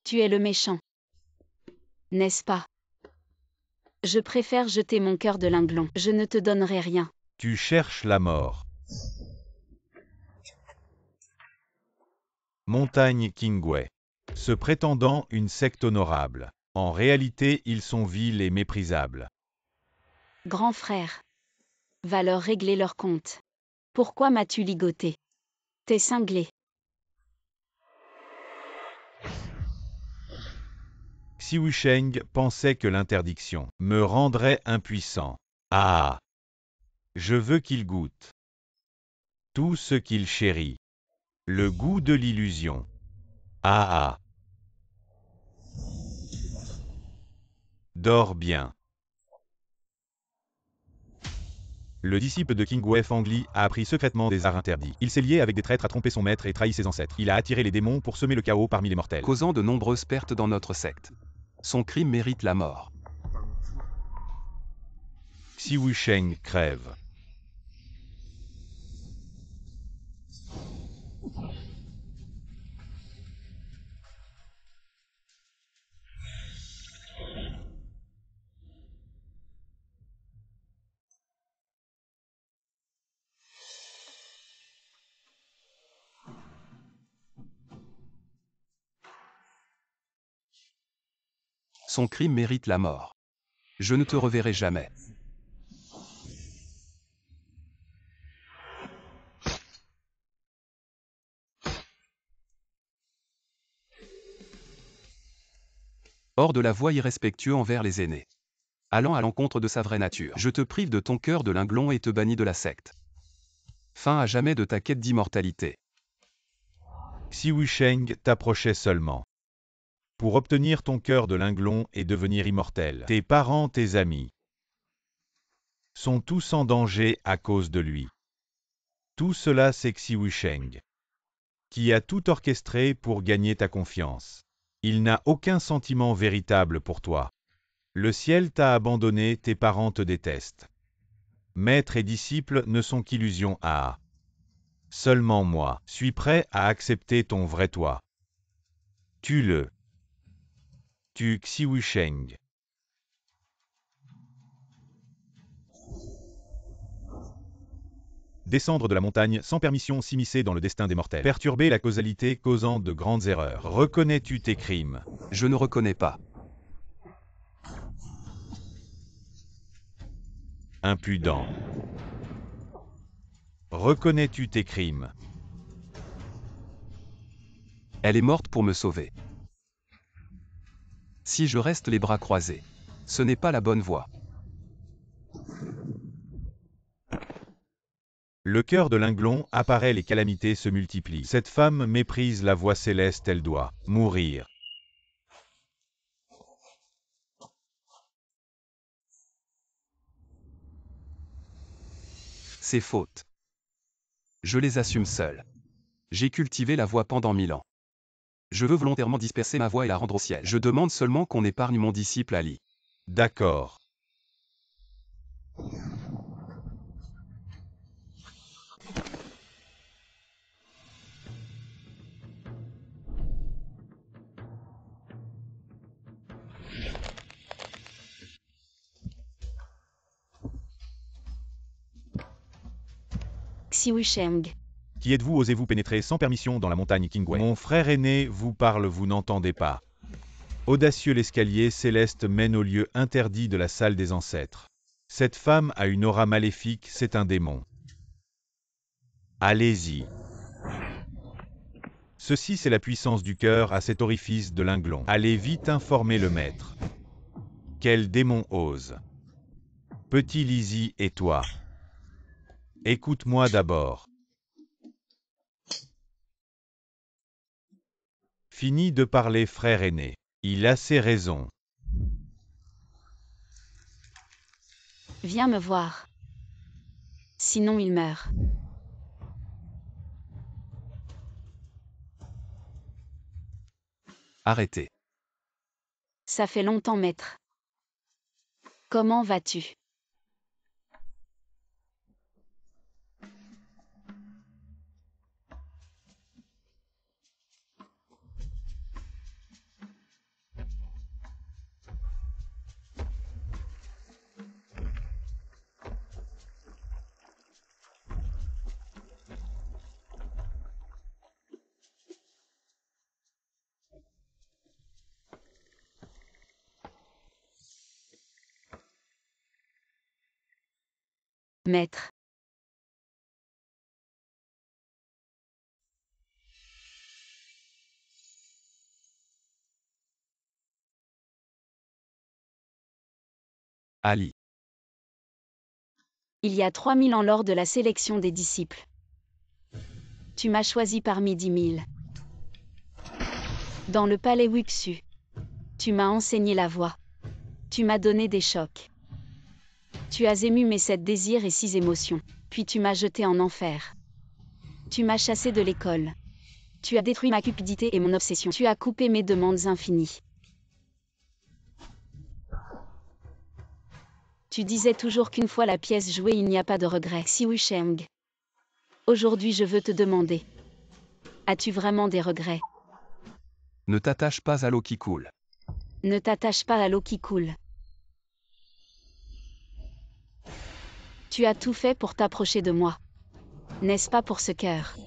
Tu es le méchant. N'est-ce pas? Je préfère jeter mon cœur de linglon. Je ne te donnerai rien. Tu cherches la mort. Montagne Kingway. Se prétendant une secte honorable. En réalité, ils sont vils et méprisables. Grand frère. Va leur régler leur compte. Pourquoi m'as-tu ligoté? T'es cinglé. Xiu Sheng pensait que l'interdiction me rendrait impuissant. Ah! Je veux qu'il goûte tout ce qu'il chérit. Le goût de l'illusion. Ah ah! Dors bien. Le disciple de Kingwei Fangli a appris secrètement des arts interdits. Il s'est lié avec des traîtres à tromper son maître et trahi ses ancêtres. Il a attiré les démons pour semer le chaos parmi les mortels, causant de nombreuses pertes dans notre secte. Son crime mérite la mort. Xiu Sheng crève. Son crime mérite la mort. Je ne te reverrai jamais. Hors de la voie irrespectueux envers les aînés. Allant à l'encontre de sa vraie nature. Je te prive de ton cœur de linglon et te bannis de la secte. Fin à jamais de ta quête d'immortalité. Xiu Sheng t'approchait seulement pour obtenir ton cœur de linglon et devenir immortel. Tes parents, tes amis sont tous en danger à cause de lui. Tout cela, c'est Xiu Sheng qui a tout orchestré pour gagner ta confiance. Il n'a aucun sentiment véritable pour toi. Le ciel t'a abandonné, tes parents te détestent. Maître et disciple ne sont qu'illusions. Ah! Seulement moi suis prêt à accepter ton vrai toi. Tue-le. Tue Xiu Sheng. Descendre de la montagne sans permission, s'immiscer dans le destin des mortels. Perturber la causalité causant de grandes erreurs. Reconnais-tu tes crimes? Je ne reconnais pas. Impudent. Reconnais-tu tes crimes? Elle est morte pour me sauver. Si je reste les bras croisés, ce n'est pas la bonne voie. Le cœur de linglon apparaît, les calamités se multiplient. Cette femme méprise la voix céleste, elle doit mourir. Ses fautes. Je les assume seul. J'ai cultivé la voix pendant 1000 ans. Je veux volontairement disperser ma voix et la rendre au ciel. Je demande seulement qu'on épargne mon disciple Ali. D'accord. Xiu Sheng. Qui êtes-vous? Osez-vous pénétrer sans permission dans la montagne Kingwei? Mon frère aîné vous parle, vous n'entendez pas. Audacieux, l'escalier céleste mène au lieu interdit de la salle des ancêtres. Cette femme a une aura maléfique, c'est un démon. Allez-y. Ceci, c'est la puissance du cœur à cet orifice de linglon. Allez vite informer le maître. Quel démon ose? Petit Lizzie et toi. Écoute-moi d'abord. Fini de parler, frère aîné. Il a ses raisons. Viens me voir. Sinon il meurt. Arrêtez. Ça fait longtemps, maître. Comment vas-tu? Maître. Ali. Il y a 3000 ans lors de la sélection des disciples. Tu m'as choisi parmi 10 000. Dans le palais Wuxu. Tu m'as enseigné la voie. Tu m'as donné des chocs. Tu as ému mes 7 désirs et 6 émotions. Puis tu m'as jeté en enfer. Tu m'as chassé de l'école. Tu as détruit ma cupidité et mon obsession. Tu as coupé mes demandes infinies. Tu disais toujours qu'une fois la pièce jouée, il n'y a pas de regret. Xiu Sheng. Aujourd'hui, je veux te demander. As-tu vraiment des regrets? Ne t'attache pas à l'eau qui coule. Ne t'attache pas à l'eau qui coule. Tu as tout fait pour t'approcher de moi. N'est-ce pas pour ce cœur?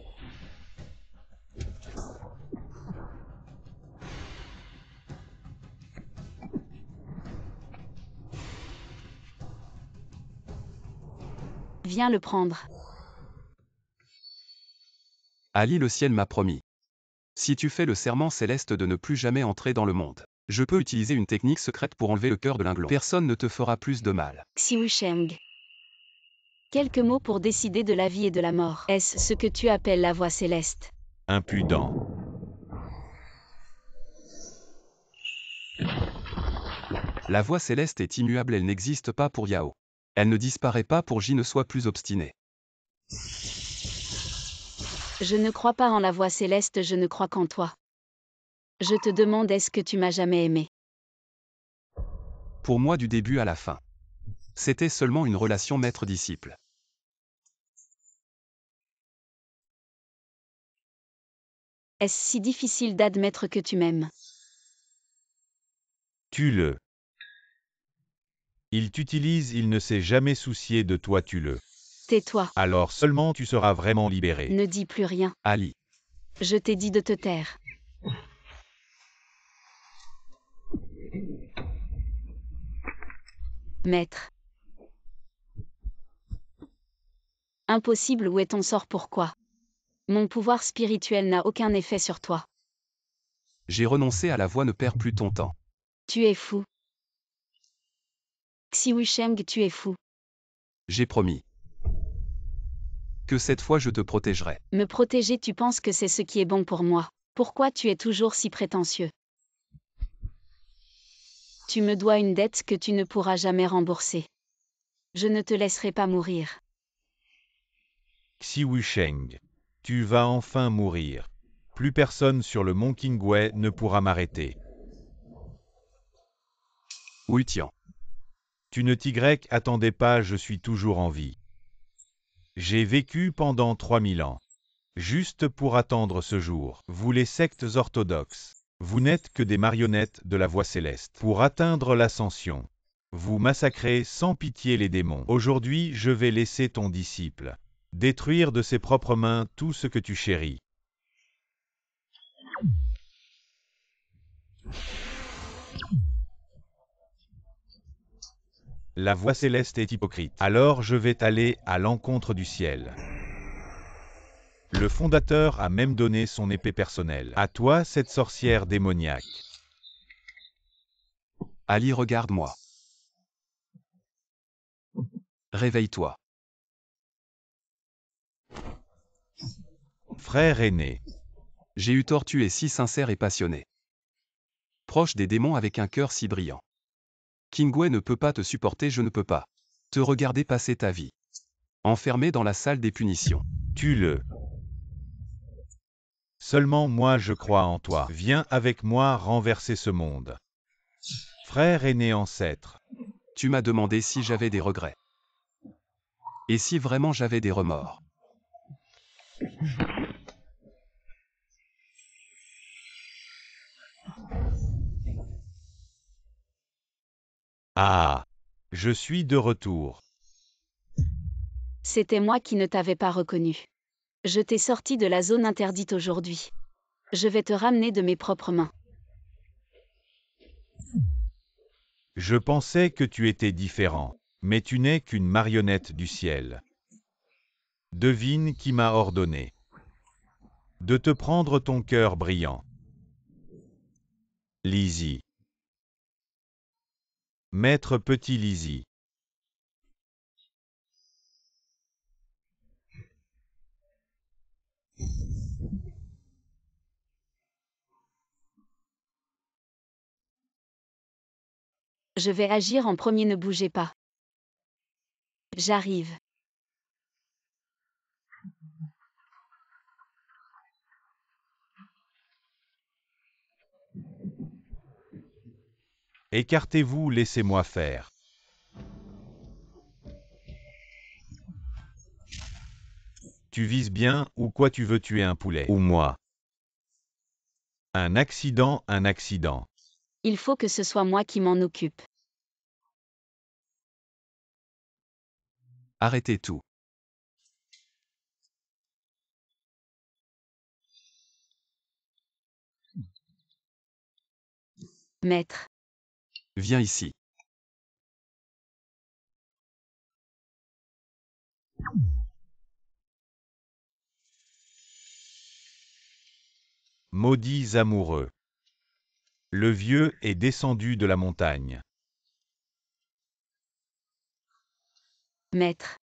Viens le prendre. Ali, le ciel m'a promis. Si tu fais le serment céleste de ne plus jamais entrer dans le monde, je peux utiliser une technique secrète pour enlever le cœur de Linglong. Personne ne te fera plus de mal. Xiu Sheng. Quelques mots pour décider de la vie et de la mort. Est-ce ce que tu appelles la voie céleste? Impudent. La voie céleste est immuable, elle n'existe pas pour Yao. Elle ne disparaît pas pour J, ne sois plus obstiné. Je ne crois pas en la voie céleste, je ne crois qu'en toi. Je te demande, est-ce que tu m'as jamais aimé? Pour moi, du début à la fin. C'était seulement une relation maître-disciple. Est-ce si difficile d'admettre que tu m'aimes? Tue-le. Il t'utilise, il ne s'est jamais soucié de toi, tue-le. Tais-toi. Alors seulement tu seras vraiment libéré. Ne dis plus rien. Ali. Je t'ai dit de te taire. Maître. Impossible, où est ton sort? Pourquoi? Mon pouvoir spirituel n'a aucun effet sur toi. J'ai renoncé à la voie, ne perds plus ton temps. Tu es fou. Xiu Sheng, tu es fou. J'ai promis. Que cette fois je te protégerai. Me protéger, tu penses que c'est ce qui est bon pour moi. Pourquoi tu es toujours si prétentieux? Tu me dois une dette que tu ne pourras jamais rembourser. Je ne te laisserai pas mourir. Xiu Sheng. Tu vas enfin mourir. Plus personne sur le mont Qingwei ne pourra m'arrêter. Wu Tian. Tu ne t'y attendais pas, je suis toujours en vie. J'ai vécu pendant 3000 ans. Juste pour attendre ce jour. Vous les sectes orthodoxes. Vous n'êtes que des marionnettes de la voie céleste. Pour atteindre l'ascension, vous massacrez sans pitié les démons. Aujourd'hui, je vais laisser ton disciple détruire de ses propres mains tout ce que tu chéris. La voie céleste est hypocrite. Alors je vais aller à l'encontre du ciel. Le fondateur a même donné son épée personnelle. À toi, cette sorcière démoniaque. Ali, regarde-moi. Réveille-toi. Frère aîné. J'ai eu tort, tu es si sincère et passionné. Proche des démons avec un cœur si brillant. Qingwei ne peut pas te supporter, je ne peux pas te regarder passer ta vie enfermé dans la salle des punitions. Tue-le. Seulement moi je crois en toi. Viens avec moi renverser ce monde. Frère aîné ancêtre. Tu m'as demandé si j'avais des regrets. Et si vraiment j'avais des remords. Ah, je suis de retour. C'était moi qui ne t'avais pas reconnu. Je t'ai sorti de la zone interdite aujourd'hui. Je vais te ramener de mes propres mains. Je pensais que tu étais différent. Mais tu n'es qu'une marionnette du ciel. Devine qui m'a ordonné de te prendre ton cœur brillant. Lizzie. Maître Petit Lizzie. Je vais agir en premier, ne bougez pas. J'arrive. Écartez-vous, laissez-moi faire. Tu vises bien, ou quoi tu veux tuer un poulet? Ou moi? Un accident, un accident. Il faut que ce soit moi qui m'en occupe. Arrêtez tout. Maître. Viens ici. Maudits amoureux. Le vieux est descendu de la montagne. Maître.